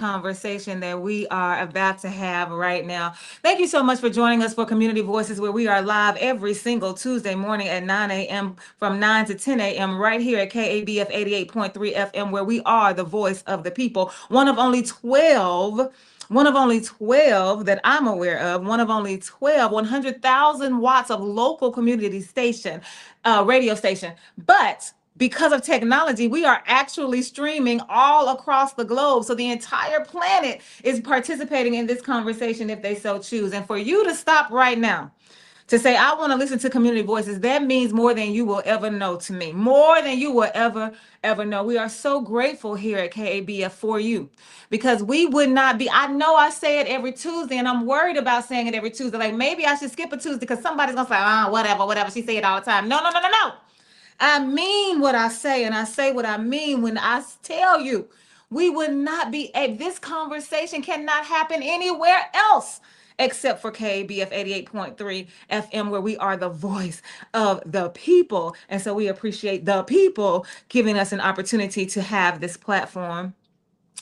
conversation that we are about to have right now. Thank you so much for joining us for Community Voices, where we are live every single Tuesday morning at 9 a.m. from 9 to 10 a.m. right here at KABF 88.3 FM, where we are the voice of the people. One of only 12 that I'm aware of, one of only 12, 100,000 watts of local community station, radio station. But because of technology, we are actually streaming all across the globe. So the entire planet is participating in this conversation if they so choose. And for you to stop right now, to say, I want to listen to community voices, that means more than you will ever know to me, more than you will ever know. We are so grateful here at KABF for you, because we would not be, I know I say it every Tuesday and I'm worried about saying it every Tuesday. Like maybe I should skip a Tuesday because somebody's going to say, whatever. She say it all the time. No. I mean what I say, and I say what I mean when I tell you we would not be, this conversation cannot happen anywhere else except for KBF 88.3 FM, where we are the voice of the people. And so we appreciate the people giving us an opportunity to have this platform.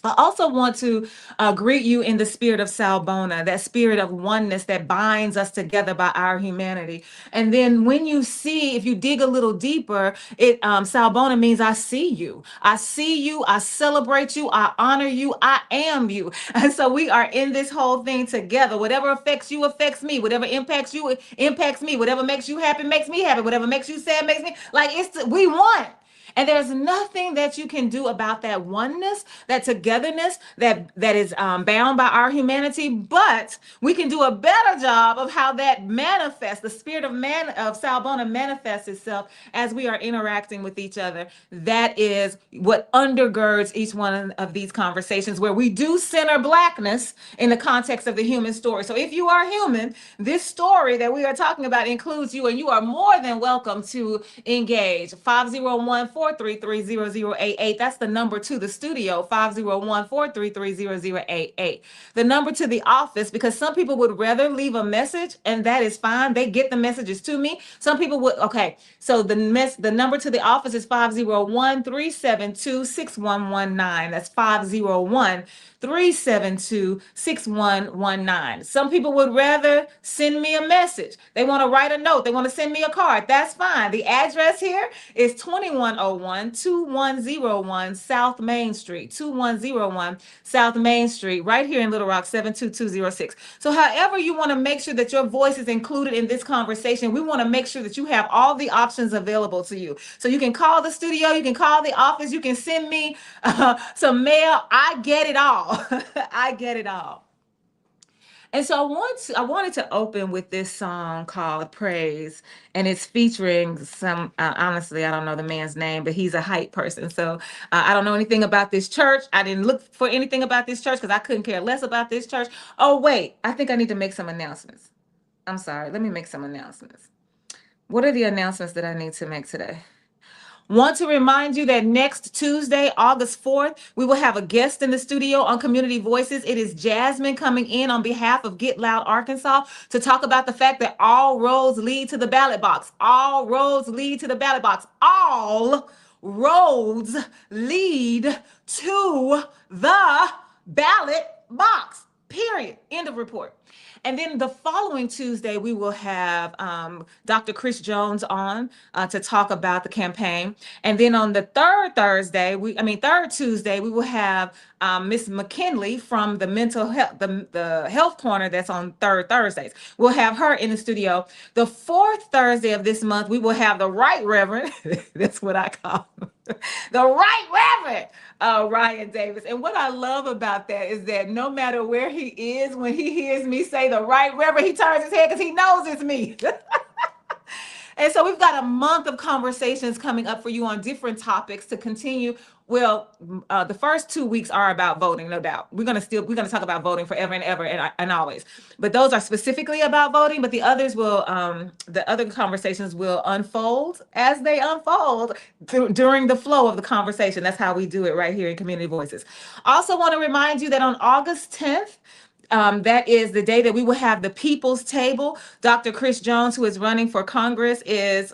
I also want to greet you in the spirit of Sawubona, that spirit of oneness that binds us together by our humanity. And then when you see, if you dig a little deeper, Sawubona means I see you. I see you. I celebrate you. I honor you. I am you. And so we are in this whole thing together. Whatever affects you affects me. Whatever impacts you impacts me. Whatever makes you happy makes me happy. Whatever makes you sad makes me like we won. And there's nothing that you can do about that oneness, that togetherness that is bound by our humanity. But we can do a better job of how that manifests. The spirit of Sawubona manifests itself as we are interacting with each other. That is what undergirds each one of these conversations, where we do center Blackness in the context of the human story. So if you are human, this story that we are talking about includes you, and you are more than welcome to engage. 501-433-0088. That's the number to the studio, 501-433-0088. The number to the office, because some people would rather leave a message, and that is fine. They get the messages to me. Some people would, okay. So the number to the office is 501-372-6119. That's 501-372-6119. Some people would rather send me a message. They want to write a note. They want to send me a card. That's fine. The address here is 2101-2101 South Main Street, 2101 South Main Street, right here in Little Rock, 72206. So however you want to make sure that your voice is included in this conversation, we want to make sure that you have all the options available to you. So you can call the studio, you can call the office, you can send me some mail. I get it all. I get it all. And so I wanted to open with this song called Praise, and it's featuring some, honestly, I don't know the man's name, but he's a hype person. So I don't know anything about this church. I didn't look for anything about this church because I couldn't care less about this church. Oh, wait, I think I need to make some announcements. I'm sorry, let me make some announcements. What are the announcements that I need to make today? Want to remind you that next Tuesday, August 4th, we will have a guest in the studio on Community Voices. It is Jasmine coming in on behalf of Get Loud Arkansas to talk about the fact that all roads lead to the ballot box. All roads lead to the ballot box. All roads lead to the ballot box. Period. End of report. And then the following Tuesday, we will have Dr. Chris Jones on to talk about the campaign. And then on the third Tuesday, we will have Miss McKinley from the mental health, the health corner that's on third Thursdays. We'll have her in the studio. The fourth Thursday of this month, we will have the Right Reverend, that's what I call him, the Right Reverend, Ryan Davis. And what I love about that is that no matter where he is, when he hears me say the Right Reverend, he turns his head because he knows it's me. And so we've got a month of conversations coming up for you on different topics to continue. Well, the first 2 weeks are about voting, no doubt. We're gonna talk about voting forever and ever and always. But those are specifically about voting. But the other conversations will unfold as they unfold during the flow of the conversation. That's how we do it right here in Community Voices. Also, want to remind you that on August 10th. That is the day that we will have the People's Table. Dr. Chris Jones, who is running for Congress, is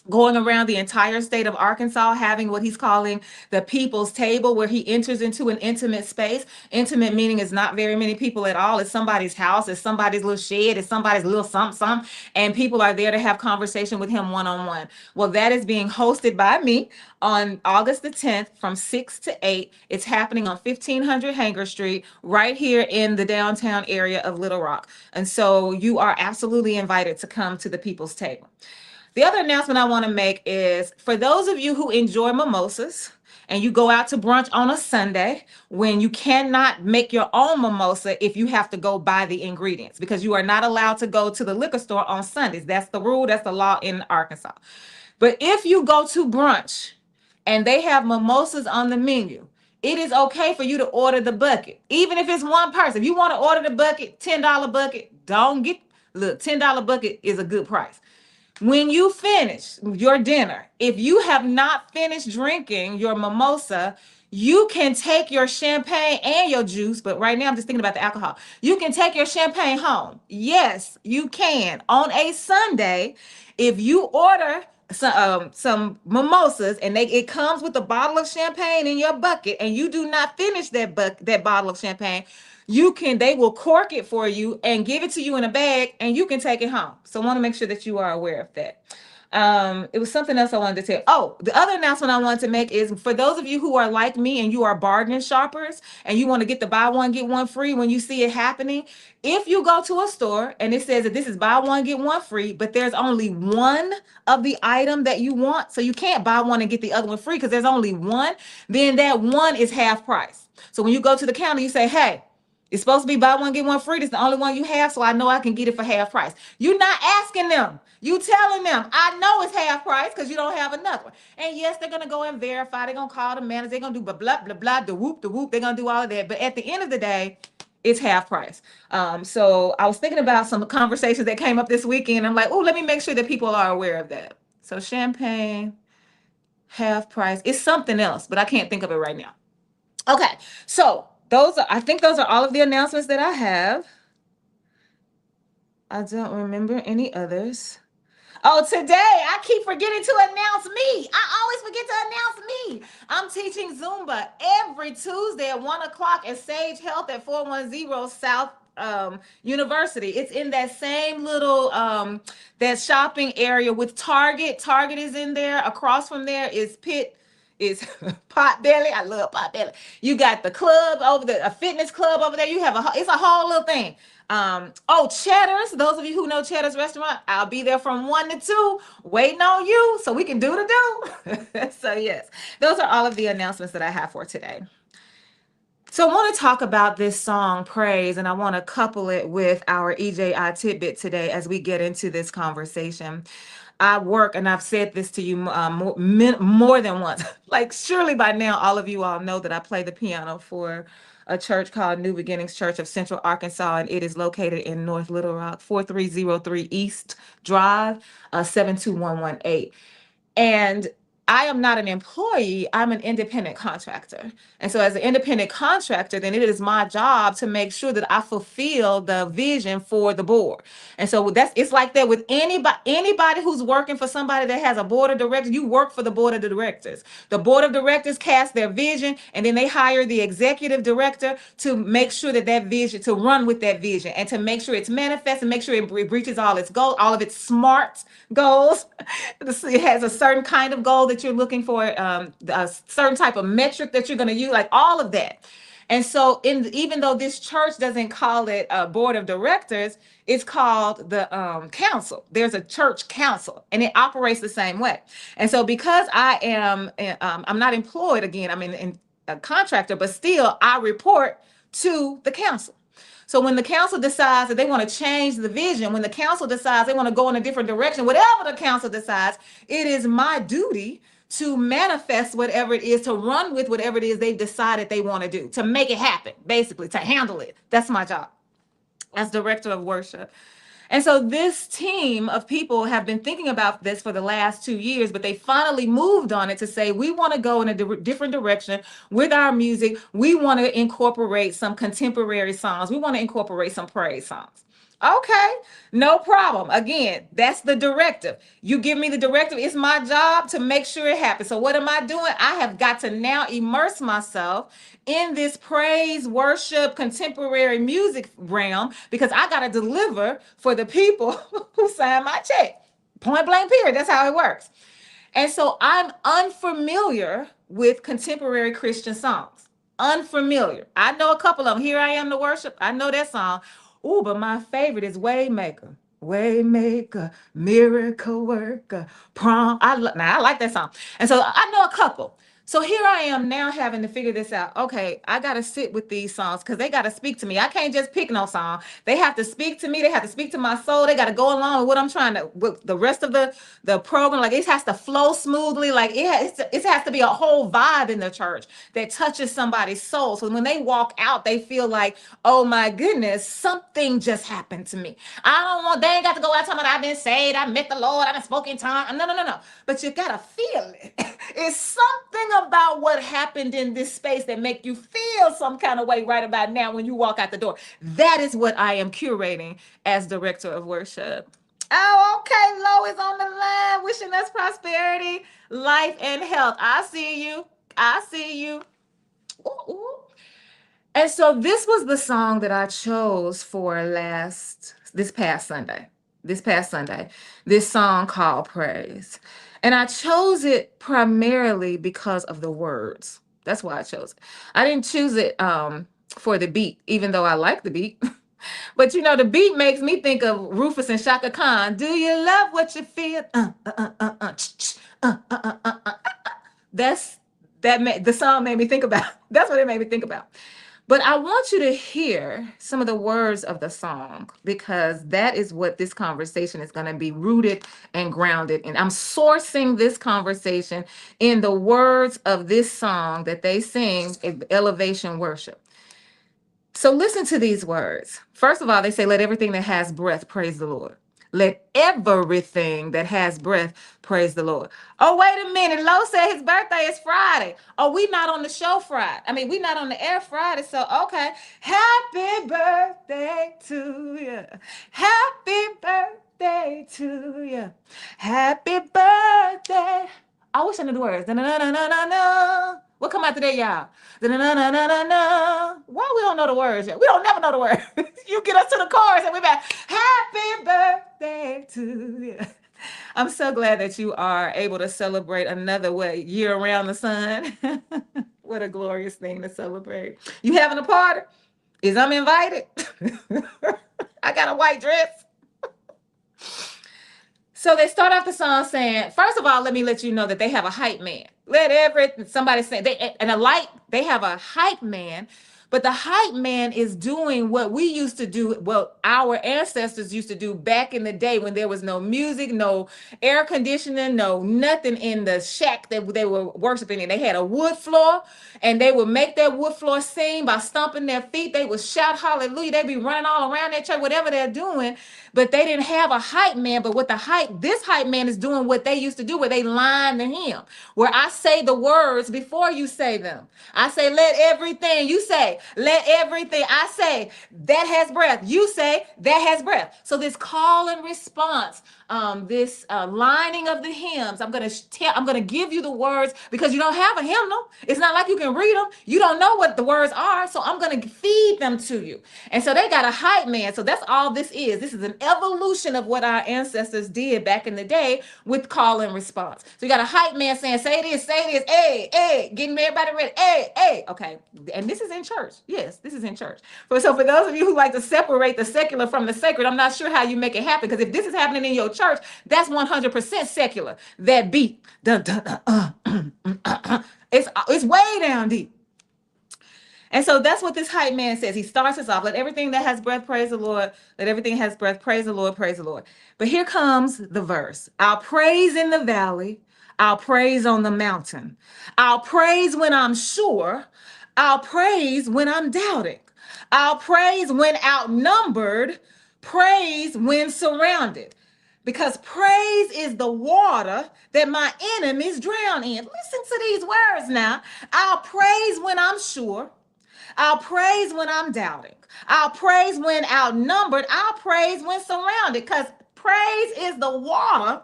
going around the entire state of Arkansas, having what he's calling the people's table, where he enters into an intimate space. Intimate meaning is not very many people at all. It's somebody's house, it's somebody's little shed, it's somebody's little something, and people are there to have conversation with him one-on-one. Well, that is being hosted by me on August the 10th from 6 to 8. It's happening on 1500 Hanger Street, right here in the downtown area of Little Rock. And so you are absolutely invited to come to the people's table. The other announcement I want to make is for those of you who enjoy mimosas and you go out to brunch on a Sunday, when you cannot make your own mimosa if you have to go buy the ingredients, because you are not allowed to go to the liquor store on Sundays. That's the rule. That's the law in Arkansas. But if you go to brunch and they have mimosas on the menu, it is okay for you to order the bucket. Even if it's one person, if you want to order the bucket, $10 bucket, don't get, look, $10 bucket is a good price. When you finish your dinner, if you have not finished drinking your mimosa, you can take your champagne and your juice, but right now I'm just thinking about the alcohol. You can take your champagne home. Yes, you can. On a Sunday, if you order some mimosas and it comes with a bottle of champagne in your bucket and you do not finish that bottle of champagne, they will cork it for you and give it to you in a bag and you can take it home. So I want to make sure that you are aware of that. It was something else I wanted to tell. Oh, the other announcement I wanted to make is for those of you who are like me and you are bargain shoppers and you want to get the buy one, get one free when you see it happening. If you go to a store and it says that this is buy one, get one free, but there's only one of the item that you want, so you can't buy one and get the other one free because there's only one, then that one is half price. So when you go to the counter, you say, hey, it's supposed to be buy one, get one free. It's the only one you have, so I know I can get it for half price. You're not asking them. You telling them, I know it's half price because you don't have another one. And yes, they're going to go and verify. They're going to call the manager. They're going to do blah, blah, blah, blah, the whoop, the whoop. They're going to do all of that. But at the end of the day, it's half price. So I was thinking about some conversations that came up this weekend. I'm like, oh, let me make sure that people are aware of that. So champagne, half price. It's something else, but I can't think of it right now. Okay, so I think those are all of the announcements that I have. I don't remember any others. Oh, today I keep forgetting to announce me. I always forget to announce me. I'm teaching Zumba every Tuesday at 1 o'clock at Sage Health at 410 South University. It's in that same little that shopping area with Target. Target is in there. Across from there is Potbelly. I love Potbelly. You got the club over there, a fitness club over there. You have it's a whole little thing. Cheddar's. Those of you who know Cheddar's restaurant, I'll be there from 1 to 2, waiting on you so we can do the do. So yes, those are all of the announcements that I have for today. So I want to talk about this song, Praise, and I want to couple it with our EJI tidbit today as we get into this conversation. I work, and I've said this to you more than once. Like, surely by now, all of you all know that I play the piano for a church called New Beginnings Church of Central Arkansas, and it is located in North Little Rock, 4303 East Drive, 72118. And I am not an employee, I'm an independent contractor. And so as an independent contractor, then it is my job to make sure that I fulfill the vision for the board. And so it's like that with anybody who's working for somebody that has a board of directors. You work for the board of directors. The board of directors cast their vision, and then they hire the executive director to make sure that vision, to run with that vision, and to make sure it's manifest and make sure it reaches all its goals, all of its SMART goals. It has a certain kind of goal that you're looking for, a certain type of metric that you're going to use, like all of that. And so even though this church doesn't call it a board of directors, it's called the council. There's a church council, and it operates the same way. And so because I'm not employed, again, I'm in a contractor, but still I report to the council. So when the council decides that they want to change the vision, when the council decides they want to go in a different direction, whatever the council decides, it is my duty to manifest whatever it is, to run with whatever it is they've decided they want to do, to make it happen, basically, to handle it. That's my job as director of worship. And so this team of people have been thinking about this for the last 2 years, but they finally moved on it to say, we want to go in a different direction with our music. We want to incorporate some contemporary songs. We want to incorporate some praise songs. Okay, no problem. Again, that's the directive. You give me the directive. It's my job to make sure it happens. So, what am I doing? I have got to now immerse myself in this praise, worship, contemporary music realm because I got to deliver for the people who sign my check. Point blank, period. That's how it works. And so I'm unfamiliar with contemporary Christian songs. Unfamiliar. I know a couple of them. Here I am to worship. I know that song. Ooh, but my favorite is Waymaker. Waymaker, miracle worker, prom. Now I like that song. And so I know a couple. So here I am now having to figure this out. Okay, I got to sit with these songs because they got to speak to me. I can't just pick no song. They have to speak to me. They have to speak to my soul. They got to go along with what I'm trying to, with the rest of the program. Like it has to flow smoothly. Like it has to be a whole vibe in the church that touches somebody's soul. So when they walk out, they feel like, oh my goodness, something just happened to me. I don't want, they ain't got to go out talking about I've been saved, I met the Lord, I've been spoken tongues. No, no, no, no. But you gotta feel it. It's something about what happened in this space that make you feel some kind of way right about now when you walk out the door. That is what I am curating as director of worship. Oh, okay. Lo is on the line, wishing us prosperity, life, and health. I see you. I see you. Ooh, ooh. And so this was the song that I chose for this past Sunday. This past Sunday, this song called Praise. And I chose it primarily because of the words. That's why I chose it. I didn't choose it for the beat, even though I like the beat. But you know, the beat makes me think of Rufus and Shaka Khan. Do you love what you feel? That's the song made me think about. That's what it made me think about. But I want you to hear some of the words of the song because that is what this conversation is going to be rooted and grounded in. I'm sourcing this conversation in the words of this song that they sing in Elevation Worship. So listen to these words. First of all, they say, let everything that has breath praise the Lord. Let everything that has breath praise the Lord. Oh, wait a minute. Lo said his birthday is Friday. Oh, we not on the show Friday. I mean, we not on the air Friday. So, okay. Happy birthday to you. Happy birthday to you. Happy birthday. I wish I knew the words. Da-na-na-na-na-na. What come after that, y'all? Da-na-na-na-na-na. Why we don't know the words yet? We don't never know the words. You get us to the chorus and we back. Happy birthday to you. I'm so glad that you are able to celebrate another year around the sun. What a glorious thing to celebrate. You having a party? Is I'm invited? I got a white dress. So they start off the song saying, first of all, let me let you know that they have a hype man. Somebody say they have a hype man, but the hype man is doing what we used to do, what our ancestors used to do back in the day when there was no music, no air conditioning, no nothing in the shack that they were worshiping in. They had a wood floor and they would make that wood floor sing by stomping their feet. They would shout hallelujah. They'd be running all around that church, whatever they're doing, but they didn't have a hype man. But this hype man is doing what they used to do, where they line the hymn, where I say the words before you say them. I say, let everything, you say, let everything, I say, that has breath. You say, that has breath. So this call and response, this lining of the hymns, I'm gonna give you the words because you don't have a hymnal. It's not like you can read them. You don't know what the words are. So I'm gonna feed them to you. And so they got a hype man. So that's all this is. This is an evolution of what our ancestors did back in the day with call and response. So you got a hype man saying, say this, hey, hey, getting everybody ready, hey, hey. Okay, and this is in church. Yes, this is in church. So for those of you who like to separate the secular from the sacred, I'm not sure how you make it happen, because if this is happening in your church, that's 100% secular. That beat, it's way down deep. And so that's what this hype man says. He starts us off. Let everything that has breath praise the Lord. Let everything that has breath praise the Lord, praise the Lord. But here comes the verse. I'll praise in the valley. I'll praise on the mountain. I'll praise when I'm sure. I'll praise when I'm doubting. I'll praise when outnumbered. Praise when surrounded. Because praise is the water that my enemies drown in. Listen to these words now. I'll praise when I'm sure. I'll praise when I'm doubting. I'll praise when outnumbered. I'll praise when surrounded, because praise is the water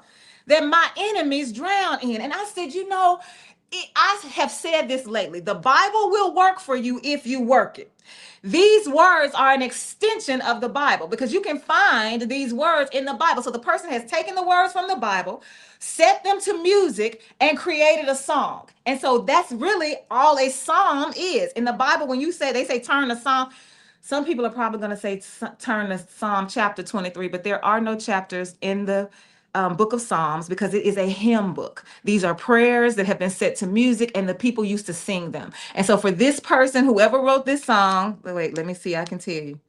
that my enemies drown in. And I said, I have said this lately. The Bible will work for you if you work it. These words are an extension of the Bible, because you can find these words in the Bible. So the person has taken the words from the Bible, set them to music, and created a song. And so that's really all a psalm is. In the Bible, when they say turn to Psalm, some people are probably going to say turn to Psalm chapter 23, but there are no chapters in the book of Psalms, because it is a hymn book. These are prayers that have been set to music, and the people used to sing them. And so for this person, whoever wrote this song, wait, let me see, I can tell you.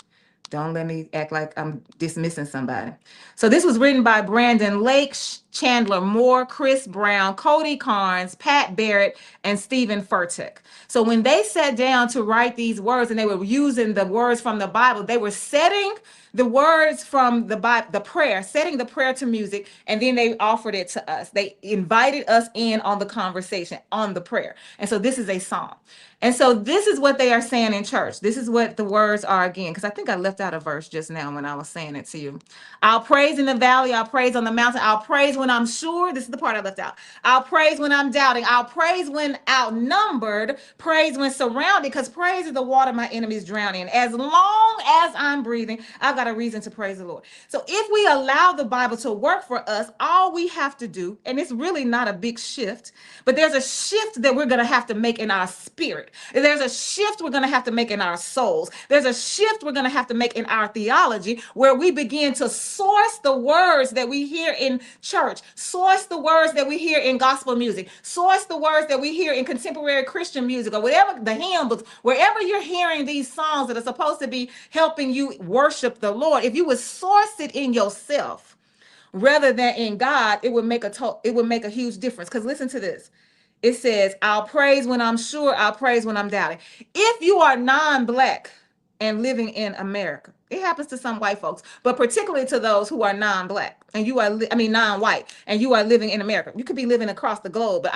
Don't let me act like I'm dismissing somebody. So this was written by Brandon Lake, Chandler Moore, Chris Brown, Cody Carnes, Pat Barrett, and Stephen Furtick. So when they sat down to write these words, and they were using the words from the Bible, they were setting the words from the Bible, the prayer, setting the prayer to music, and then they offered it to us. They invited us in on the conversation, on the prayer. And so this is a song. And so this is what they are saying in church. This is what the words are again, because I think I left out a verse just now when I was saying it to you. I'll praise in the valley. I'll praise on the mountain. I'll praise when I'm sure. This is the part I left out. I'll praise when I'm doubting. I'll praise when outnumbered. Praise when surrounded, because praise is the water my enemies drown in. As long as I'm breathing, I've got a reason to praise the Lord. So if we allow the Bible to work for us, all we have to do, and it's really not a big shift, but there's a shift that we're going to have to make in our spirit. There's a shift we're going to have to make in our souls. There's a shift we're going to have to make in our theology, where we begin to source the words that we hear in church, source the words that we hear in gospel music, source the words that we hear in contemporary Christian music, or whatever, the hymn books, wherever you're hearing these songs that are supposed to be helping you worship the Lord. If you would source it in yourself rather than in God, it would make a huge difference. Because listen to this. It says, I'll praise when I'm sure, I'll praise when I'm doubting. If you are non-Black and living in America, it happens to some white folks, but particularly to those who are non-Black and non-white, and you are living in America. You could be living across the globe, but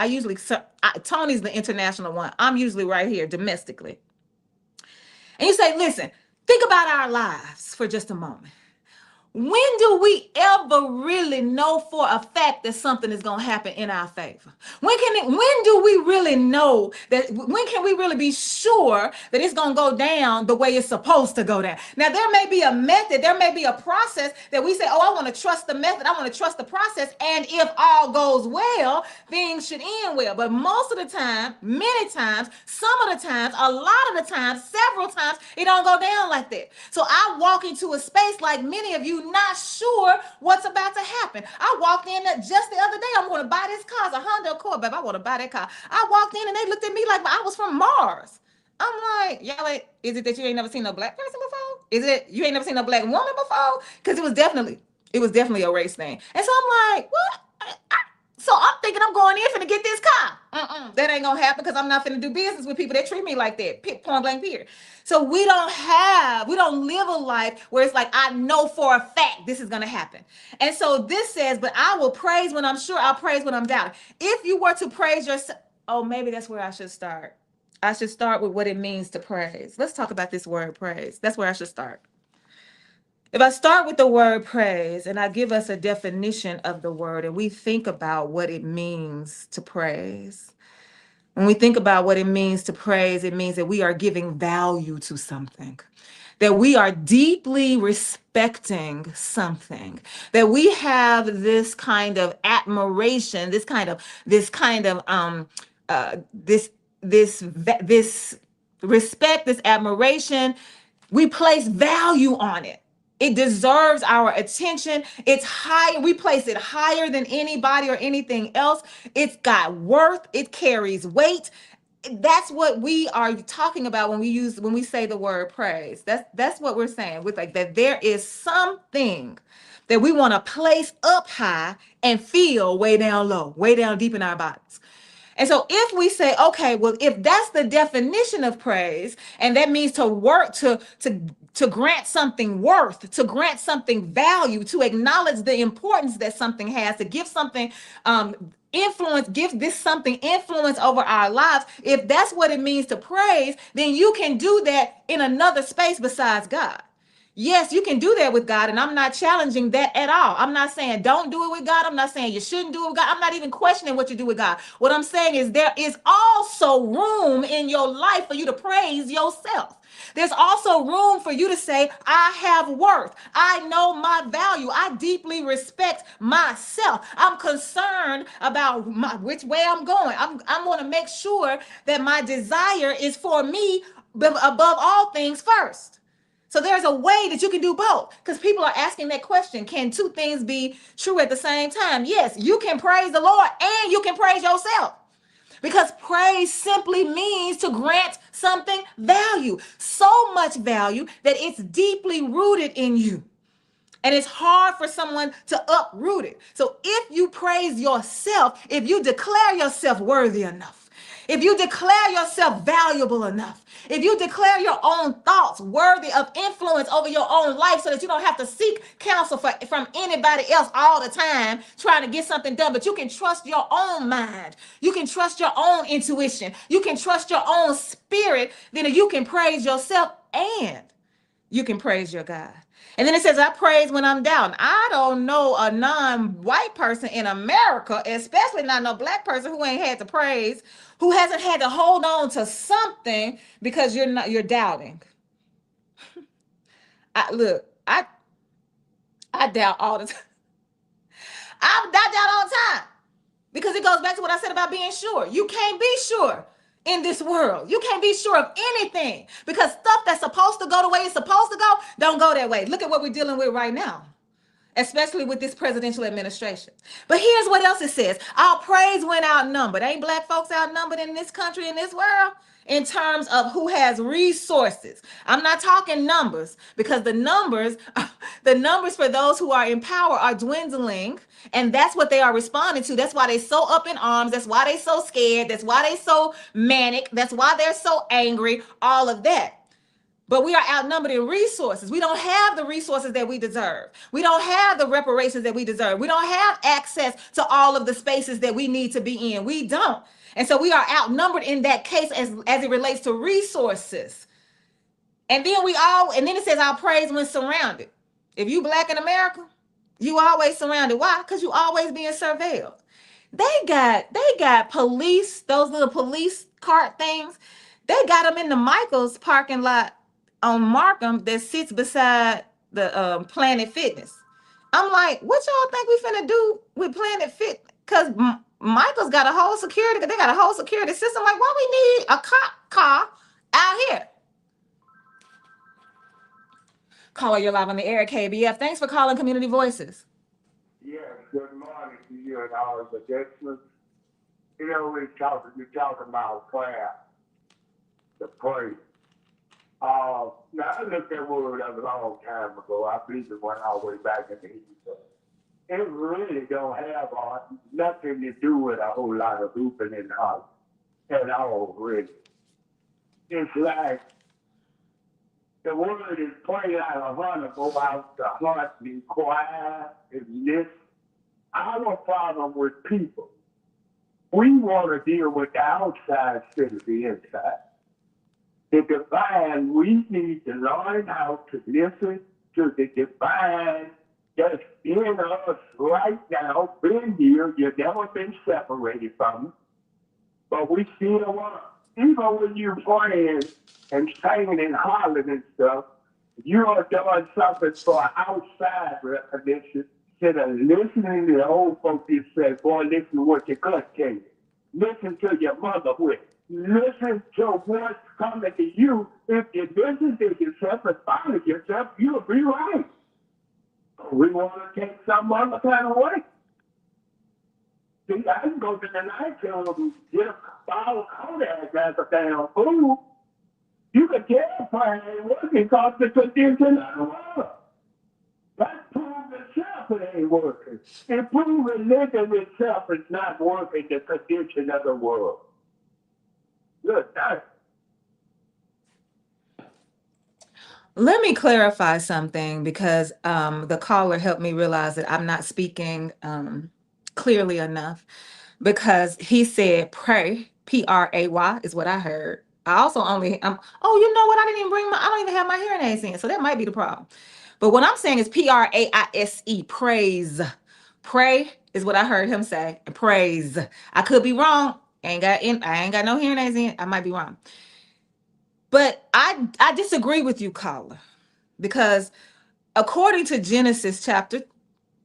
Tony's the international one. I'm usually right here domestically. And you say, listen, think about our lives for just a moment. When do we ever really know for a fact that something is going to happen in our favor? When do we really know that? When can we really be sure that it's going to go down the way it's supposed to go down? Now, there may be a method, there may be a process that we say, oh, I want to trust the method, I want to trust the process, and if all goes well, things should end well. But most of the time, many times, some of the times, a lot of the times, several times, it don't go down like that. So I walk into a space like many of you, not sure what's about to happen. I walked in just the other day. I'm going to buy this car. It's a Honda Accord, babe. I want to buy that car. I walked in and they looked at me like I was from Mars. I'm like, y'all, is it that you ain't never seen no Black person before? Is it you ain't never seen no Black woman before? Because it was definitely a race thing. And so I'm like, what? So I'm thinking I'm going in finna get this car. That ain't gonna happen, because I'm not finna do business with people that treat me like that. Point blank period. So we don't live a life where it's like, I know for a fact this is gonna happen. And so this says, but I will praise when I'm sure, I'll praise when I'm doubting. If you were to praise yourself, maybe that's where I should start. I should start with what it means to praise. Let's talk about this word praise. That's where I should start. If I start with the word praise and I give us a definition of the word, and we think about what it means to praise. When we think about what it means to praise, it means that we are giving value to something, that we are deeply respecting something, that we have this kind of admiration, this respect, this admiration. We place value on it. It deserves our attention. It's high. We place it higher than anybody or anything else. It's got worth. It carries weight. That's what we are talking about when we say the word praise. That's what we're saying, with like that there is something that we want to place up high and feel way down low, way down deep in our bodies. And so if we say, okay, well, if that's the definition of praise, and that means to work to to grant something worth, to grant something value, to acknowledge the importance that something has, to give something influence, give this something influence over our lives. If that's what it means to praise, then you can do that in another space besides God. Yes, you can do that with God, and I'm not challenging that at all. I'm not saying don't do it with God. I'm not saying you shouldn't do it with God. I'm not even questioning what you do with God. What I'm saying is there is also room in your life for you to praise yourself. There's also room for you to say, I have worth. I know my value. I deeply respect myself. I'm concerned about which way I'm going. I'm going to make sure that my desire is for me above all things first. So there's a way that you can do both, because people are asking that question. Can two things be true at the same time? Yes, you can praise the Lord and you can praise yourself, because praise simply means to grant something value, so much value that it's deeply rooted in you. And it's hard for someone to uproot it. So if you praise yourself, if you declare yourself worthy enough, if you declare yourself valuable enough, if you declare your own thoughts worthy of influence over your own life so that you don't have to seek counsel from anybody else all the time trying to get something done, but you can trust your own mind, you can trust your own intuition, you can trust your own spirit, then you can praise yourself and you can praise your God. And then it says, I praise when I'm down. I don't know a non-white person in America, especially not no black person, who ain't had to praise, who hasn't had to hold on to something because you're doubting. I doubt all the time. I doubt all the time. Because it goes back to what I said about being sure. You can't be sure in this world. You can't be sure of anything, because stuff that's supposed to go the way it's supposed to go don't go that way. Look at what we're dealing with right now, especially with this presidential administration. But here's what else it says. Our praise when outnumbered. Ain't black folks outnumbered in this country, in this world? In terms of who has resources. I'm not talking numbers, because the numbers for those who are in power are dwindling, and that's what they are responding to. That's why they're so up in arms. That's why they're so scared. That's why they're so manic. That's why they're so angry, all of that. But we are outnumbered in resources. We don't have the resources that we deserve. We don't have the reparations that we deserve. We don't have access to all of the spaces that we need to be in. We don't. And so we are outnumbered in that case as it relates to resources. And then it says our praise when surrounded. If you black in America, you always surrounded. Why? Because you always being surveilled. They got police, those little police cart things. They got them in the Michaels parking lot on Markham that sits beside the Planet Fitness. I'm like, what y'all think we finna do with Planet Fit? Because Michael's got a whole security, they got a whole security system. Like, why we need a cop car out here? Caller, you're live on the air at KABF. Thanks for calling Community Voices. Yes, good morning to you and all the listeners. You know, you're talking about prayer, the praise. Now, I looked at word a long time ago. I believe it went all the way back in the 80s. It really don't have nothing to do with a whole lot of hooping and hollering at all, really. It's like the word is pray out of honor, go out the heart, be quiet, and listen. Our problem with people, we want to deal with the outside instead of the inside. The divine, we need to learn how to listen to the divine that's in us right now, been here, you've never been separated from it, but we still want to, even when you're praying and singing and hollering and stuff, you are doing something for outside recognition instead of listening to the old folks that say, boy, listen to what your gut tell you. Listen to your mother with. Listen to what's coming to you. If you listen to yourself and follow yourself, you'll be right. We want to take some other kind of way. See, I can go to the nightclub and get a bottle of Kodak as a damn fool. You can tell prayer ain't working because the condition of the world. That proves itself it ain't working. It proves religion itself is not working the condition of the world. Look, Let me clarify something because the caller helped me realize that I'm not speaking clearly enough because he said pray, Pray is what I heard. I also only oh, you know what? I don't even have my hearing aids in, so that might be the problem. But what I'm saying is Praise, praise. Pray is what I heard him say, and praise. I could be wrong. I ain't got no hearing aids in. I might be wrong. But I disagree with you, caller, because according to Genesis chapter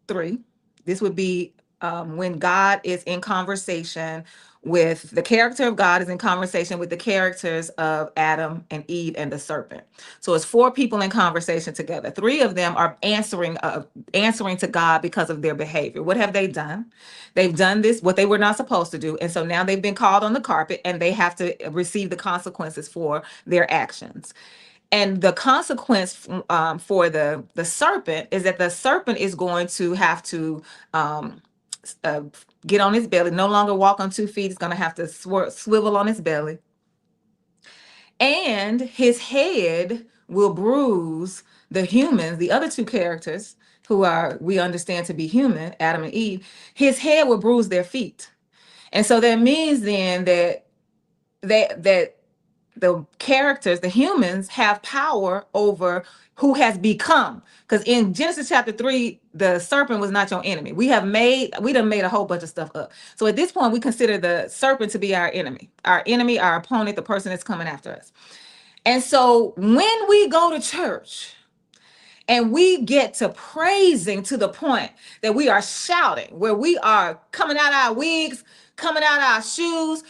3, this would be when God is in conversation with the character of God is in conversation with the characters of Adam and Eve and the serpent. So it's four people in conversation together. Three of them are answering to God because of their behavior. What have they done? They've done this what they were not supposed to do, and so now they've been called on the carpet and they have to receive the consequences for their actions. And the consequence for the serpent is that the serpent is going to have to um, uh, get on his belly, no longer walk on 2 feet. He's going to have to swivel on his belly, and his head will bruise the humans, the other two characters who are we understand to be human, Adam and Eve. His head will bruise their feet, and so that means then that the characters, the humans, have power over who has become. Because in Genesis chapter 3, the serpent was not your enemy. We done made a whole bunch of stuff up. So at this point, we consider the serpent to be our enemy, our opponent, the person that's coming after us. And so when we go to church, and we get to praising to the point that we are shouting, where we are coming out our wigs, coming out our shoes.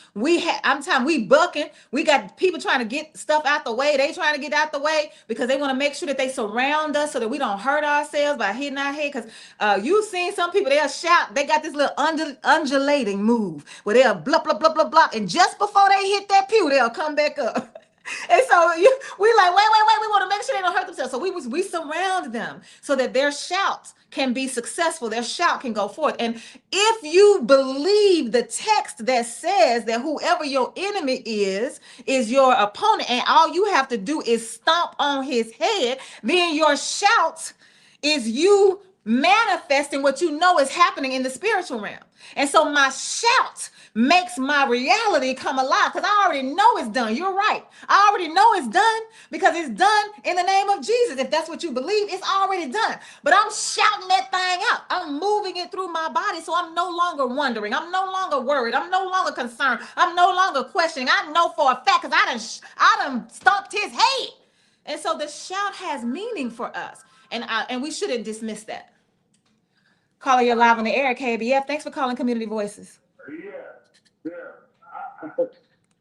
I'm telling we bucking. We got people trying to get stuff out the way. They trying to get out the way because they want to make sure that they surround us so that we don't hurt ourselves by hitting our head. Because you've seen some people, they'll shout. They got this little undulating move where they'll blah, blah, blah, blah, blah. And just before they hit that pew, they'll come back up. And so we like, wait. We want to make sure they don't hurt themselves. So we surround them so that their shouts can be successful. Their shout can go forth. And if you believe the text that says that whoever your enemy is your opponent, and all you have to do is stomp on his head, then your shout is you manifesting what you know is happening in the spiritual realm. And so my shout makes my reality come alive because I already know it's done. You're right. I already know it's done because it's done in the name of Jesus. If that's what you believe, it's already done. But I'm shouting that thing out. I'm moving it through my body, so I'm no longer wondering. I'm no longer worried. I'm no longer concerned. I'm no longer questioning. I know for a fact because I done stomped his head. And so the shout has meaning for us. And we shouldn't dismiss that. Calling you live on the air, KABF. Thanks for calling Community Voices. Yeah, yeah.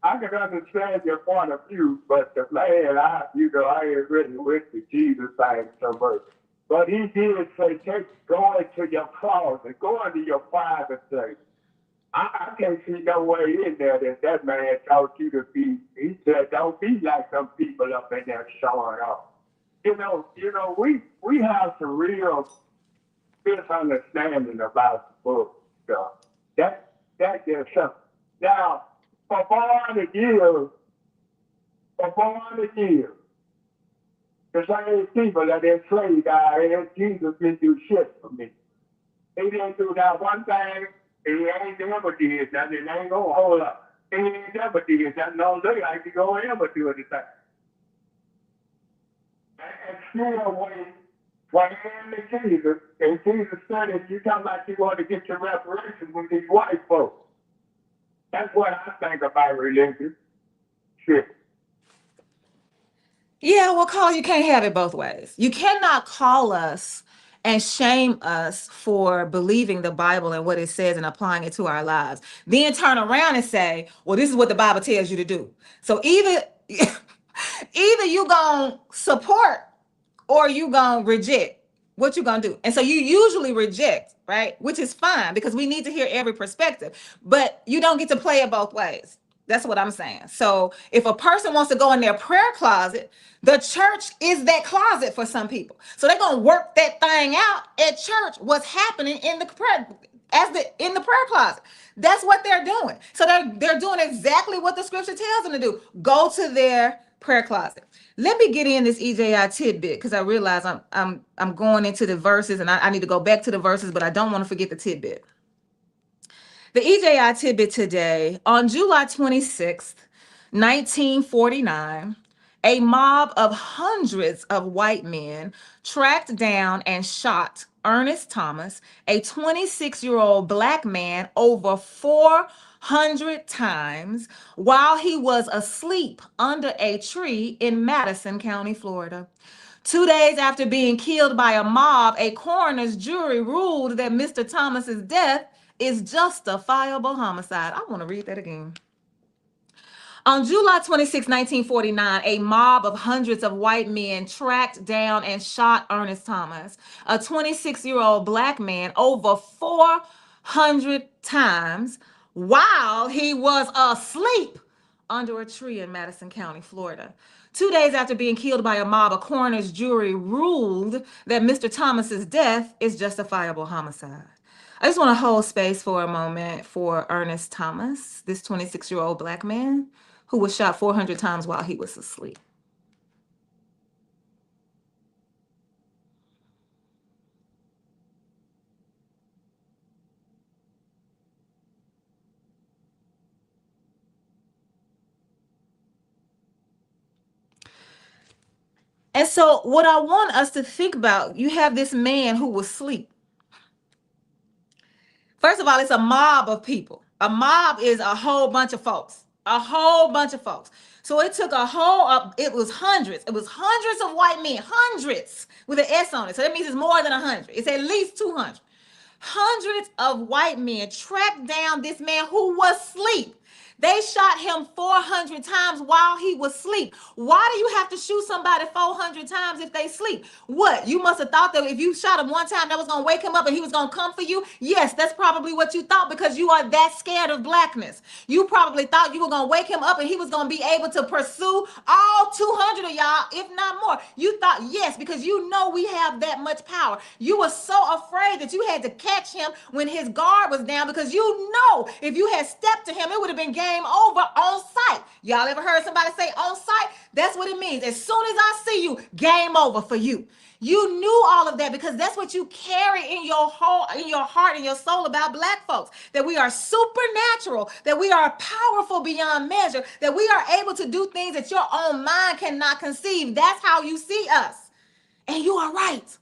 I can understand your point of view, but the man, I ain't really with the Jesus thing so much. But he did say, go into your closet, go into your private place. I can't see no way in there that man taught you to be. He said, don't be like some people up in there showing off. We have some real misunderstanding about the book stuff. That gets something. Now, for 400 years, for 400 years, the same people that enslaved our head, Jesus didn't do shit for me. He didn't do that one thing. He ain't never did nothing. It ain't gonna hold up. He ain't never did nothing. No, look like he gonna ever do anything. And still wait for him to Jesus. And Jesus said, if you come like you want to get your reparations with these white folks. That's what I think about religion. Shit. Yeah, well, call you can't have it both ways. You cannot call us and shame us for believing the Bible and what it says and applying it to our lives. Then turn around and say, well, this is what the Bible tells you to do. So either either you gonna support or you gonna reject. What you gonna do? And so you usually reject, right? Which is fine because we need to hear every perspective, but you don't get to play it both ways. That's what I'm saying. So if a person wants to go in their prayer closet, the church is that closet for some people. So they're gonna work that thing out at church. What's happening in the prayer in the prayer closet? That's what they're doing. So they're doing exactly what the scripture tells them to do. Go to their prayer closet. Let me get in this EJI tidbit because I realize I'm going into the verses and I need to go back to the verses, but I don't want to forget the tidbit. The EJI tidbit today, on July 26th, 1949, a mob of hundreds of white men tracked down and shot Ernest Thomas, a 26-year-old black man, over 400 times while he was asleep under a tree in Madison County, Florida. 2 days after being killed by a mob, a coroner's jury ruled that Mr. Thomas's death is justifiable homicide. I want to read that again. On July 26, 1949, a mob of hundreds of white men tracked down and shot Ernest Thomas, a 26-year-old black man, over 400 times while he was asleep under a tree in Madison County, Florida. 2 days after being killed by a mob, a coroner's jury ruled that Mr. Thomas's death is justifiable homicide. I just want to hold space for a moment for Ernest Thomas, this 26-year-old black man who was shot 400 times while he was asleep. And so what I want us to think about, you have this man who was asleep. First of all, it's a mob of people. A mob is a whole bunch of folks. A whole bunch of folks. So it took it was hundreds. It was hundreds of white men, hundreds with an S on it. So that means it's more than 100. It's at least 200. Hundreds of white men tracked down this man who was asleep. They shot him 400 times while he was asleep. Why do you have to shoot somebody 400 times if they sleep? What? You must have thought that if you shot him one time, that was going to wake him up and he was going to come for you? Yes, that's probably what you thought because you are that scared of blackness. You probably thought you were going to wake him up and he was going to be able to pursue all 200 of y'all, if not more. You thought, yes, because you know we have that much power. You were so afraid that you had to catch him when his guard was down because you know if you had stepped to him, it would have been game over on sight. Y'all ever heard somebody say on sight? That's what it means. As soon as I see you, game over for you. You knew all of that because that's what you carry in your heart and your soul about black folks, that we are supernatural, that we are powerful beyond measure, that we are able to do things that your own mind cannot conceive. That's how you see us. And you are right.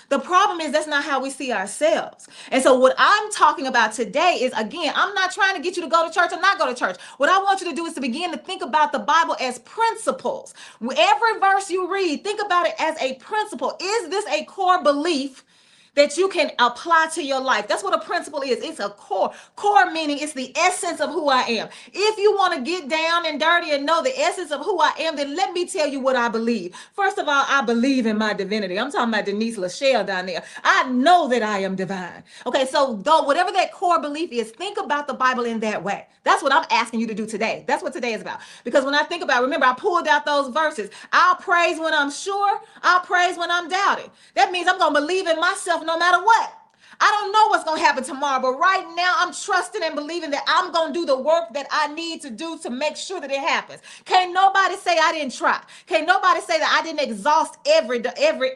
The problem is that's not how we see ourselves. And so what I'm talking about today is, again, I'm not trying to get you to go to church or not go to church. What I want you to do is to begin to think about the Bible as principles. Every verse you read, think about it as a principle. Is this a core belief that you can apply to your life? That's what a principle is. It's a core. Core meaning it's the essence of who I am. If you want to get down and dirty and know the essence of who I am, then let me tell you what I believe. First of all, I believe in my divinity. I'm talking about Denise Lachelle down there. I know that I am divine. Okay, so though whatever that core belief is, think about the Bible in that way. That's what I'm asking you to do today. That's what today is about. Because when I think about, remember, I pulled out those verses. I'll praise when I'm sure. I'll praise when I'm doubting. That means I'm going to believe in myself no matter what. I don't know what's going to happen tomorrow, but right now I'm trusting and believing that I'm going to do the work that I need to do to make sure that it happens. Can't nobody say I didn't try. Can't nobody say that I didn't exhaust every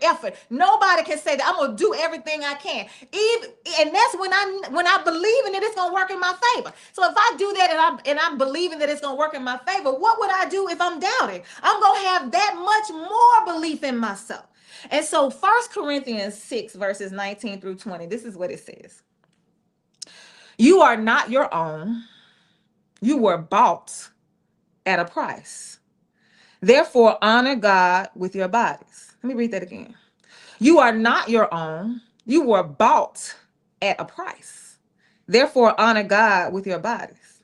effort. Nobody can say that I'm going to do everything I can. And that's when I believe in it, it's going to work in my favor. So if I do that and I'm believing that it's going to work in my favor, what would I do if I'm doubting? I'm going to have that much more belief in myself. And so 1 Corinthians 6 verses 19 through 20, this is what it says. You are not your own. You were bought at a price. Therefore, honor God with your bodies. Let me read that again. You are not your own. You were bought at a price. Therefore, honor God with your bodies.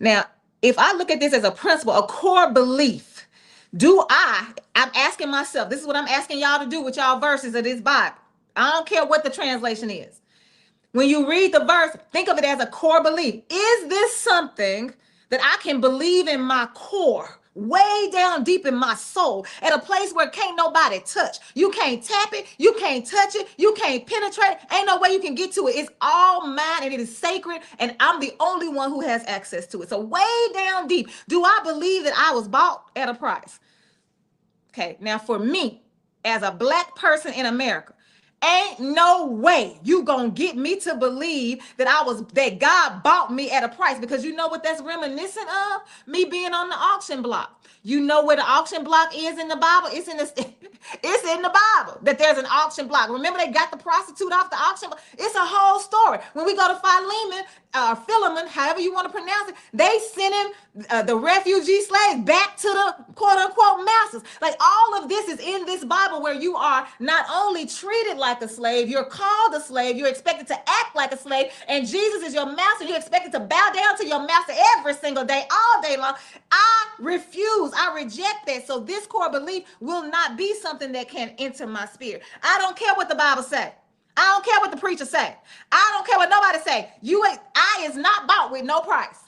Now, if I look at this as a principle, a core belief, I'm asking myself, this is what I'm asking y'all to do with y'all verses of this Bible. I don't care what the translation is. When you read the verse, think of it as a core belief. Is this something that I can believe in my core way down deep in my soul, at a place where can't nobody touch. You can't tap it, you can't touch it, you can't penetrate it. Ain't no way you can get to it. It's all mine and it is sacred, and I'm the only one who has access to it. So way down deep, do I believe that I was bought at a price? Okay, now for me, as a Black person in America, ain't no way you gonna get me to believe that God bought me at a price, because you know what that's reminiscent of? Me being on the auction block. You know where the auction block is in the Bible? It's in the it's in the Bible that there's an auction block. Remember they got the prostitute off the auction block? It's a whole story. When we go to Philemon, however you want to pronounce it, they sent him the refugee slaves back to the quote unquote masters. Like all of this is in this Bible, where you are not only treated like a slave, you're called a slave, you're expected to act like a slave, and Jesus is your master. You're expected to bow down to your master every single day, all day long. I refuse. I reject that. So this core belief will not be something that can enter my spirit. I don't care what the Bible say. I don't care what the preacher say. I don't care what nobody say. I is not bought with no price.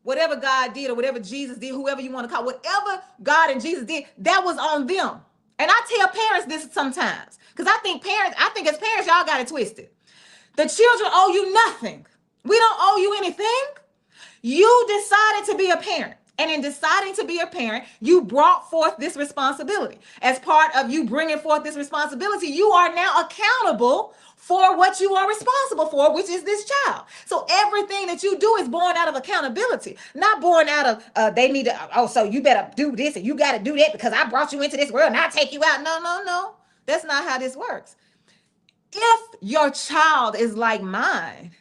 Whatever God did or whatever Jesus did, whoever you want to call, whatever God and Jesus did, that was on them. And I tell parents this sometimes, because I think as parents, y'all got it twisted. The children owe you nothing. We don't owe you anything. You decided to be a parent. And in deciding to be a parent, you brought forth this responsibility. As part of you bringing forth this responsibility, you are now accountable for what you are responsible for, which is this child. So everything that you do is born out of accountability, not born out of they need to, so you better do this and you got to do that because I brought you into this world and I take you out. No. That's not how this works. If your child is like mine,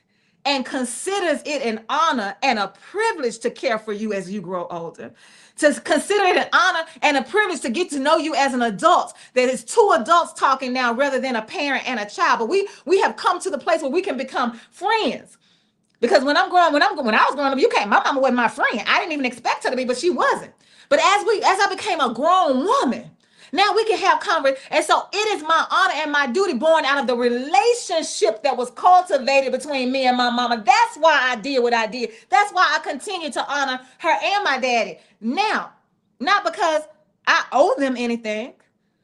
and considers it an honor and a privilege to care for you as you grow older, to consider it an honor and a privilege to get to know you as an adult, that is two adults talking now rather than a parent and a child. But we have come to the place where we can become friends. Because when I was growing up, my mama wasn't my friend. I didn't even expect her to be, but she wasn't. But as I became a grown woman, now we can have conversation. And so it is my honor and my duty, born out of the relationship that was cultivated between me and my mama. That's why I did what I did. That's why I continue to honor her and my daddy. Now, not because I owe them anything.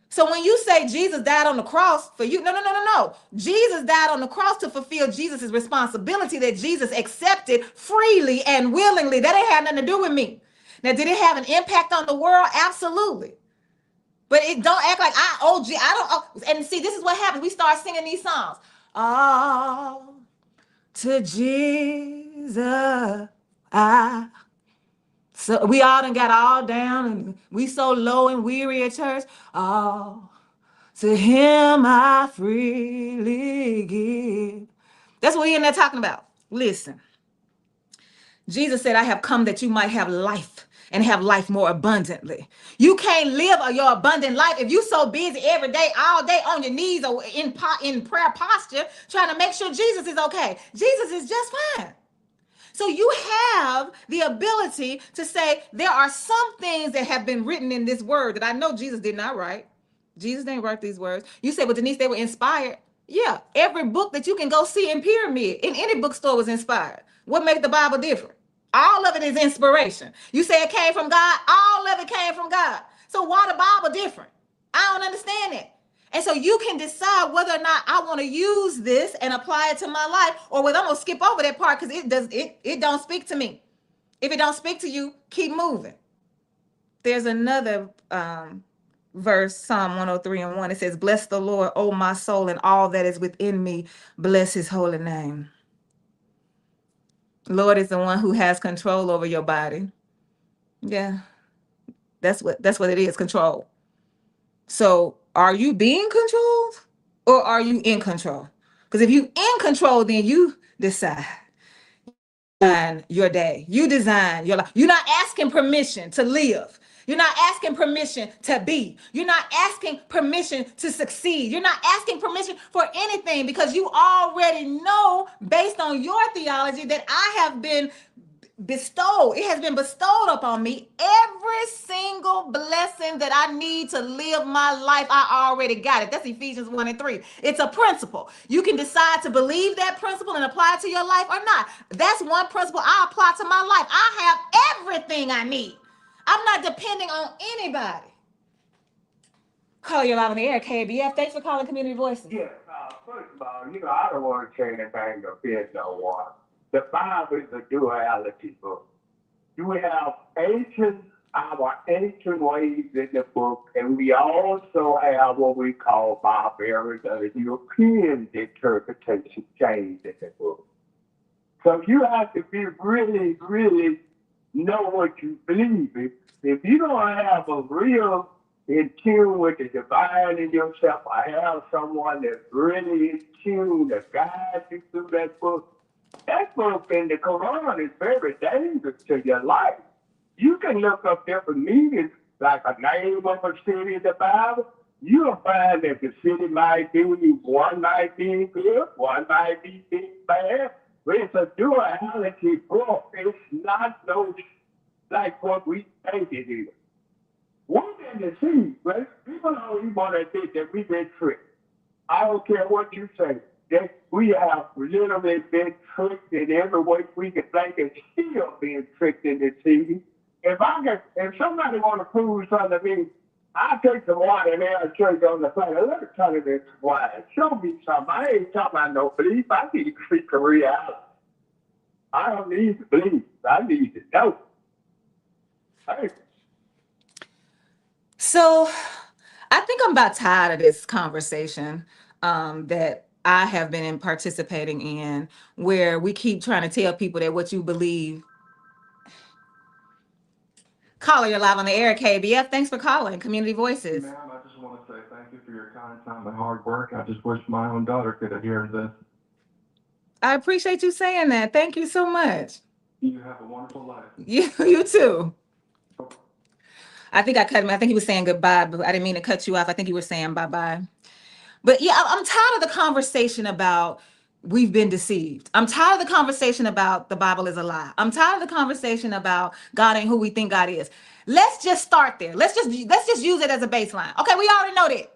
So when you say Jesus died on the cross for you, no. Jesus died on the cross to fulfill Jesus's responsibility that Jesus accepted freely and willingly. That ain't had nothing to do with me. Now, did it have an impact on the world? Absolutely. But it don't act like I owe you. I don't owe. And see, this is what happens. We start singing these songs. Oh, to Jesus, so we all done got all down and we so low and weary at church. Oh, to him I freely give. That's what we're in there talking about. Listen, Jesus said, I have come that you might have life and have life more abundantly. You can't live your abundant life if you're so busy every day, all day on your knees or in prayer posture, trying to make sure Jesus is okay. Jesus is just fine. So you have the ability to say, there are some things that have been written in this word that I know Jesus did not write. Jesus didn't write these words. You say, but Denise, they were inspired. Yeah, every book that you can go see in Pyramid, in any bookstore, was inspired. What makes the Bible different? All of it is inspiration. You say it came from God, all of it came from God. So why the Bible different? I don't understand it. And so you can decide whether or not I want to use this and apply it to my life, or whether I'm going to skip over that part because it don't speak to me. If it don't speak to you, keep moving. There's another verse, Psalm 103:1. It says, bless the Lord, O my soul, and all that is within me. Bless his holy name. Lord is the one who has control over your body. Yeah, that's what it is, control. So are you being controlled or are you in control? Because if you in control, then you decide. Design your day. You design your life. You're not asking permission to live. You're not asking permission to be. You're not asking permission to succeed. You're not asking permission for anything, because you already know, based on your theology, that I have been it has been bestowed upon me. Every single blessing that I need to live my life, I already got it. That's Ephesians 1 and 3. It's a principle. You can decide to believe that principle and apply it to your life or not. That's one principle I apply to my life. I have everything I need. I'm not depending on anybody. Call your live on the air, KABF. Thanks for calling Community Voices. Yes, first of all, I don't want to say anything to offend no one. The Bible is a duality book. You have our ancient ways in the book, and we also have what we call barbaric or European interpretation change in the book. So you have to be really, really know what you believe in. If you don't have a real in tune with the divine in yourself, I have someone that's really in tune to guide you through that book. That book in the Quran is very dangerous to your life. You can look up different meanings, like a name of a city in the Bible. You'll find that the city might be, one might be good, one might be bad. But it's a duality book. It's not no like what we think it is. One thing to see, but people don't want to think that we've been tricked. I don't care what you say. That we have literally been tricked in every way we can think and still being tricked in this season. If somebody want to prove something to me, I'll take the water and I'll church on the planet. Let me tell you this why. Show me something. I ain't talking about no belief. I need to see the reality. I don't need to believe. I need to know. Hey. So I think I'm about tired of this conversation that I have been participating in, where we keep trying to tell people that what you believe. Caller, you're live on the air, KBF. Thanks for calling Community Voices. Ma'am, I just want to say thank you for your kind time and hard work. I just wish my own daughter could have heard this. I appreciate you saying that. Thank you so much. You have a wonderful life. You too. I think I cut him. I think he was saying goodbye, but I didn't mean to cut you off. I think you were saying bye-bye. But yeah, I'm tired of the conversation about we've been deceived. I'm tired of the conversation about the Bible is a lie. I'm tired of the conversation about God ain't who we think God is. Let's just start there. Let's just use it as a baseline. Okay, we already know that.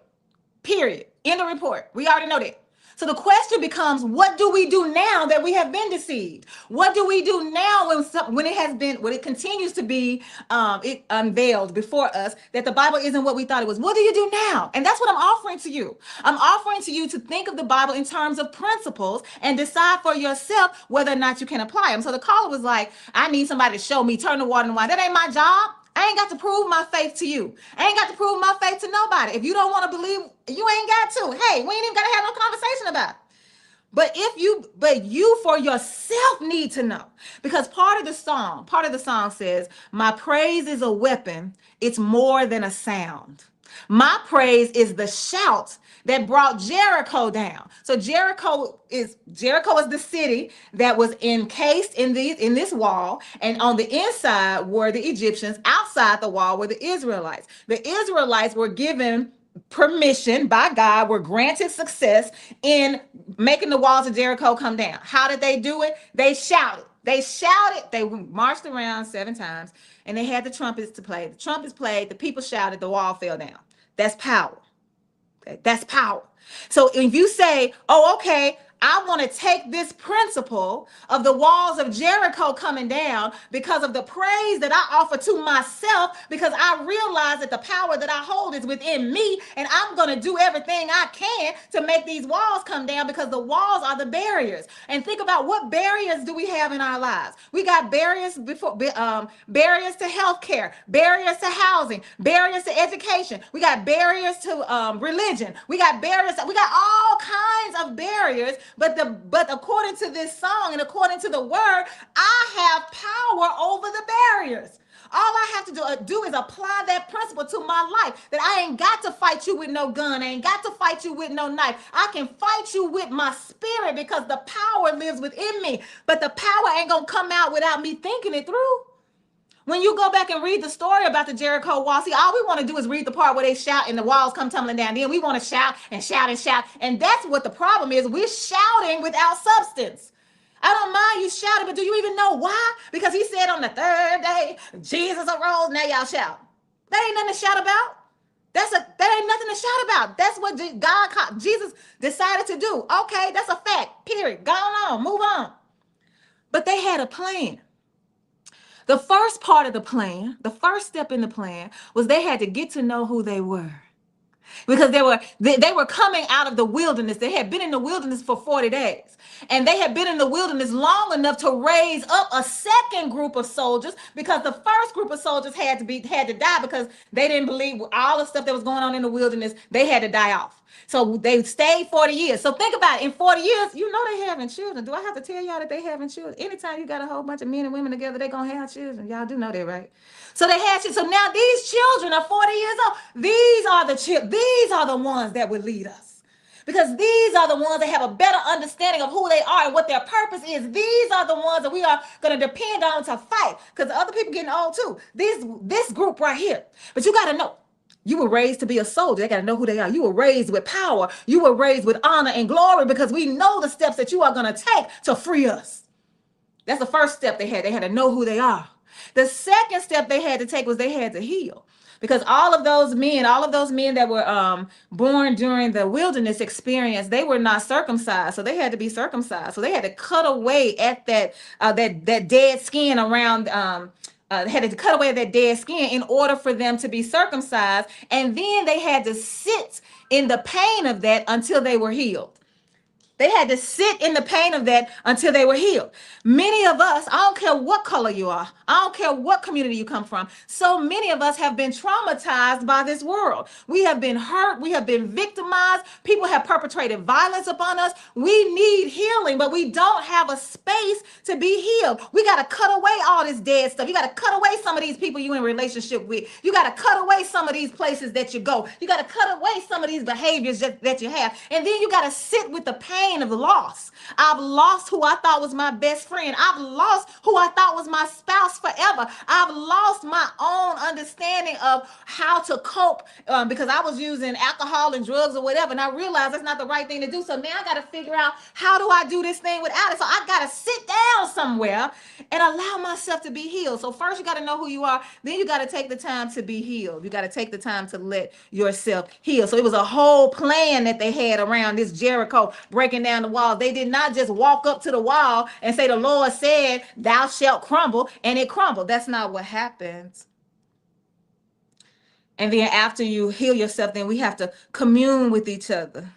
Period. In the report. We already know that. So the question becomes, what do we do now that we have been deceived? What do we do now when it continues to be it unveiled before us that the Bible isn't what we thought it was? What do you do now? And that's what I'm offering to you. I'm offering to you to think of the Bible in terms of principles and decide for yourself whether or not you can apply them. So the caller was like, I need somebody to show me, turn the water into wine. That ain't my job. I ain't got to prove my faith to you. I ain't got to prove my faith to nobody. If you don't want to believe, you ain't got to. Hey, we ain't even got to have no conversation about it. But you for yourself need to know, because part of the song says, my praise is a weapon. It's more than a sound. My praise is the shout that brought Jericho down. So Jericho is the city that was encased in this wall, and on the inside were the Egyptians, outside the wall were the Israelites. The Israelites were given permission by God, were granted success in making the walls of Jericho come down. How did they do it? They shouted. They marched around 7 times, and they had the trumpets to play. The trumpets played, the people shouted, the wall fell down. That's power. That's power. So if you say, oh, okay, I want to take this principle of the walls of Jericho coming down because of the praise that I offer to myself, because I realize that the power that I hold is within me, and I'm going to do everything I can to make these walls come down, because the walls are the barriers. And think about, what barriers do we have in our lives? We got barriers barriers to healthcare, barriers to housing, barriers to education. We got barriers to religion. We got barriers. We got all kinds of barriers. But according to this song and according to the word, I have power over the barriers. All I have to do is apply that principle to my life, that I ain't got to fight you with no gun. I ain't got to fight you with no knife. I can fight you with my spirit, because the power lives within me. But the power ain't going to come out without me thinking it through. When you go back and read the story about the Jericho wall, see, all we want to do is read the part where they shout and the walls come tumbling down. Then we want to shout and shout and shout. And that's what the problem is. We're shouting without substance. I don't mind you shouting, but do you even know why? Because he said on the third day, Jesus arose. Now y'all shout. That ain't nothing to shout about. That ain't nothing to shout about. That's what Jesus decided to do. Okay, that's a fact. Period. Go on, move on. But they had a plan. The first part of the plan, the first step in the plan, was they had to get to know who they were. Because they were coming out of the wilderness. They had been in the wilderness for 40 days. And they had been in the wilderness long enough to raise up a second group of soldiers, because the first group of soldiers had to die because they didn't believe all the stuff that was going on in the wilderness. They had to die off. So they stayed 40 years. So think about it. In 40 years, you know they having children. Do I have to tell y'all that they having children? Anytime you got a whole bunch of men and women together, they going to have children. Y'all do know that, right? So they had children. So now these children are 40 years old. These are the ones that would lead us. Because these are the ones that have a better understanding of who they are and what their purpose is. These are the ones that we are going to depend on to fight. Because other people getting old too. This group right here. But you got to know. You were raised to be a soldier. They got to know who they are. You were raised with power. You were raised with honor and glory, because we know the steps that you are going to take to free us. That's the first step they had. They had to know who they are. The second step they had to take was they had to heal. Because all of those men that were born during the wilderness experience, they were not circumcised. So they had to be circumcised. So they had to cut away at that dead skin around had to cut away that dead skin in order for them to be circumcised. And then they had to sit in the pain of that until they were healed. They had to sit in the pain of that until they were healed. Many of us, I don't care what color you are, I don't care what community you come from, so many of us have been traumatized by this world. We have been hurt. We have been victimized. People have perpetrated violence upon us. We need healing, but we don't have a space to be healed. We got to cut away all this dead stuff. You got to cut away some of these people you're in relationship with. You got to cut away some of these places that you go. You got to cut away some of these behaviors that you have. And then you got to sit with the pain of the loss. I've lost who I thought was my best friend. I've lost who I thought was my spouse forever. I've lost my own understanding of how to cope because I was using alcohol and drugs or whatever, and I realized that's not the right thing to do. So now I got to figure out, how do I do this thing without it? So I got to sit down somewhere and allow myself to be healed. So first you got to know who you are. Then you got to take the time to be healed. You got to take the time to let yourself heal. So it was a whole plan that they had around this Jericho, breaking down the wall. They did not just walk up to the wall and say, the Lord said, thou shalt crumble, and it crumbled. That's not what happens. And then after you heal yourself, then we have to commune with each other.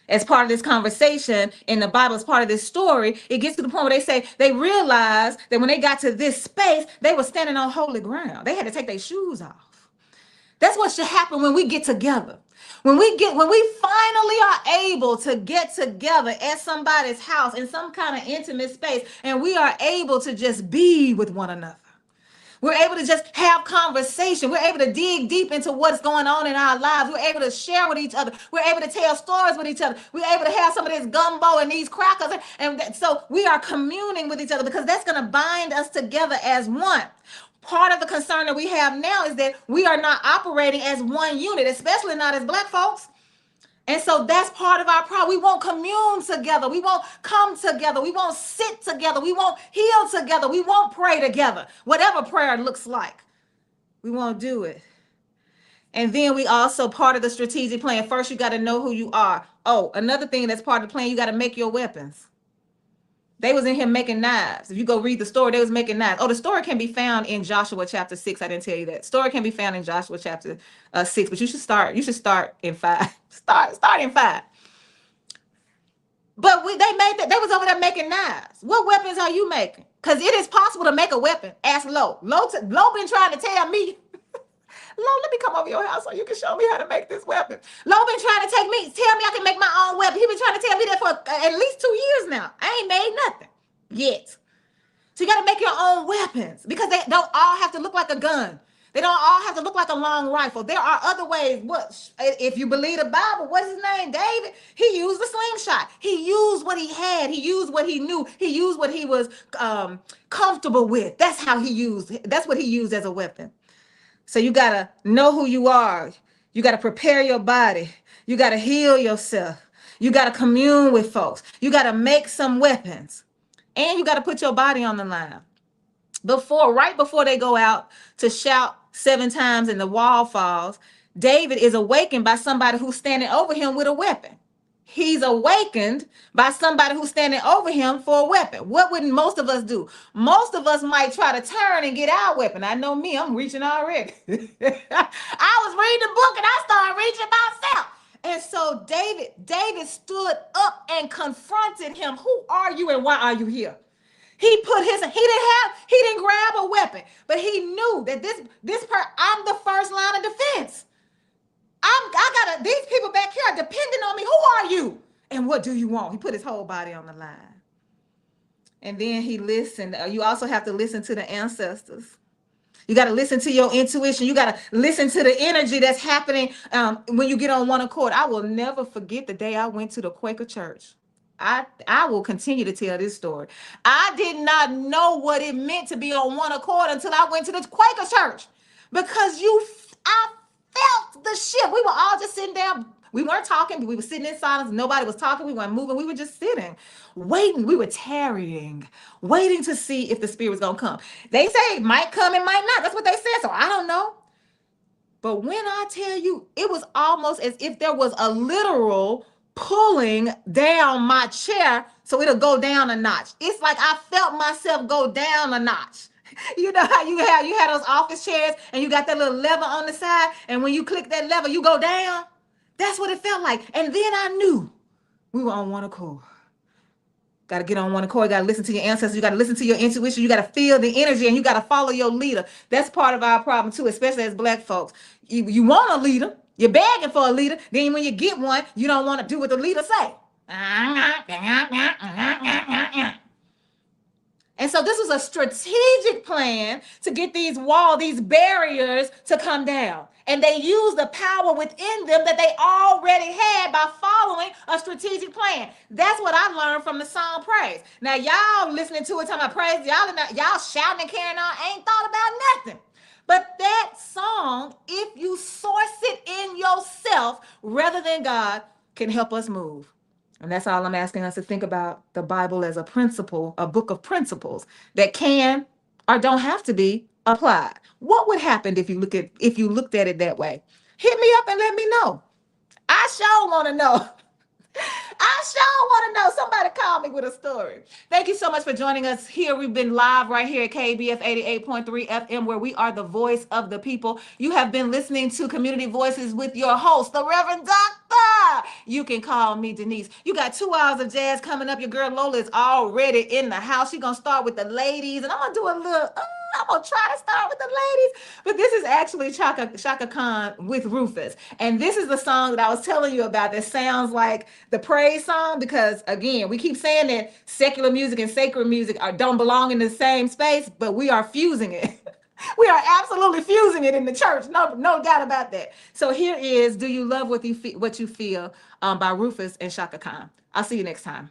As part of this conversation in the Bible, as part of this story, it gets to the point where they say they realized that when they got to this space, they were standing on holy ground. They had to take their shoes off. That's what should happen when we get together. When we finally are able to get together at somebody's house in some kind of intimate space, and we are able to just be with one another. We're able to just have conversation. We're able to dig deep into what's going on in our lives. We're able to share with each other. We're able to tell stories with each other. We're able to have some of this gumbo and these crackers. And so we are communing with each other, because that's going to bind us together as one. Part of the concern that we have now is that we are not operating as one unit, especially not as Black folks. And so that's part of our problem. We won't commune together. We won't come together. We won't sit together. We won't heal together. We won't pray together. Whatever prayer looks like, we won't do it. And then we also, part of the strategic plan, first you got to know who you are. Oh, another thing that's part of the plan, you got to make your weapons. They was in here making knives. If you go read the story, they was making knives. Oh, the story can be found in Joshua chapter 6. I didn't tell you that. Story can be found in Joshua chapter 6, but you should start in 5. Start in 5. But they made that. They was over there making knives. What weapons are you making? Because it is possible to make a weapon. Ask Lo. Lo been trying to tell me. Lo, let me come over your house so you can show me how to make this weapon. Lo been trying to tell me I can make my own weapon. He been trying to tell me that for at least 2 years now. I ain't made nothing yet. So you got to make your own weapons, because they don't all have to look like a gun. They don't all have to look like a long rifle. There are other ways. What if you believe the Bible? What's his name? David. He used the slingshot. He used what he had. He used what he knew. He used what he was comfortable with. That's how he used. That's what he used as a weapon. So you got to know who you are. You got to prepare your body. You got to heal yourself. You got to commune with folks. You got to make some weapons. And you got to put your body on the line. Right before they go out to shout 7 times and the wall falls, David is awakened by somebody who's standing over him with a weapon. He's awakened by somebody who's standing over him for a weapon. What would most of us do? Most of us might try to turn and get our weapon. I know me, I'm reaching already. I was reading the book and I started reaching myself. And so David stood up and confronted him. Who are you and why are you here? He didn't grab a weapon, but he knew that I'm the first line of defense. These people back here are depending on me. Who are you? And what do you want? He put his whole body on the line. And then he listened. You also have to listen to the ancestors. You got to listen to your intuition. You got to listen to the energy that's happening when you get on one accord. I will never forget the day I went to the Quaker church. I will continue to tell this story. I did not know what it meant to be on one accord until I went to the Quaker church, because I felt the shift. We were all just sitting down. We weren't talking. We were sitting in silence. Nobody was talking. We weren't moving. We were just sitting, waiting. We were tarrying, waiting to see if the Spirit was going to come. They say it might come, it might not. That's what they said. So I don't know. But when I tell you, it was almost as if there was a literal pulling down my chair so it'll go down a notch. It's like I felt myself go down a notch. You know how you had those office chairs and you got that little lever on the side, and when you click that lever, you go down? That's what it felt like. And then I knew we were on one accord. Got to get on one accord. You got to listen to your ancestors. You got to listen to your intuition. You got to feel the energy, and you got to follow your leader. That's part of our problem too, especially as Black folks. You want a leader. You're begging for a leader. Then when you get one, you don't want to do what the leader say. And so this was a strategic plan to get these barriers to come down. And they used the power within them that they already had by following a strategic plan. That's what I learned from the song Praise. Now, y'all listening to it, talking about praise, y'all shouting and carrying on, ain't thought about nothing. But that song, if you source it in yourself rather than God, can help us move. And that's all I'm asking us to think about the Bible as a principle, a book of principles that can or don't have to be applied. What would happen if you looked at it that way? Hit me up and let me know. I sure want to know. I sure want to know. Somebody call me with a story. Thank you so much for joining us here. We've been live right here at KABF 88.3 FM, where we are the voice of the people. You have been listening to Community Voices with your host, the Reverend Doctor. You can call me Denise. You got 2 hours of jazz coming up. Your girl Lola is already in the house. She's going to start with the ladies, and I'm going to do a little... I'm going to try to start with the ladies, but this is actually Chaka Khan with Rufus. And this is the song that I was telling you about that sounds like the praise song, because again, we keep saying that secular music and sacred music don't belong in the same space, but we are fusing it. We are absolutely fusing it in the church. No doubt about that. So here is Do You Love What You Feel by Rufus and Chaka Khan. I'll see you next time.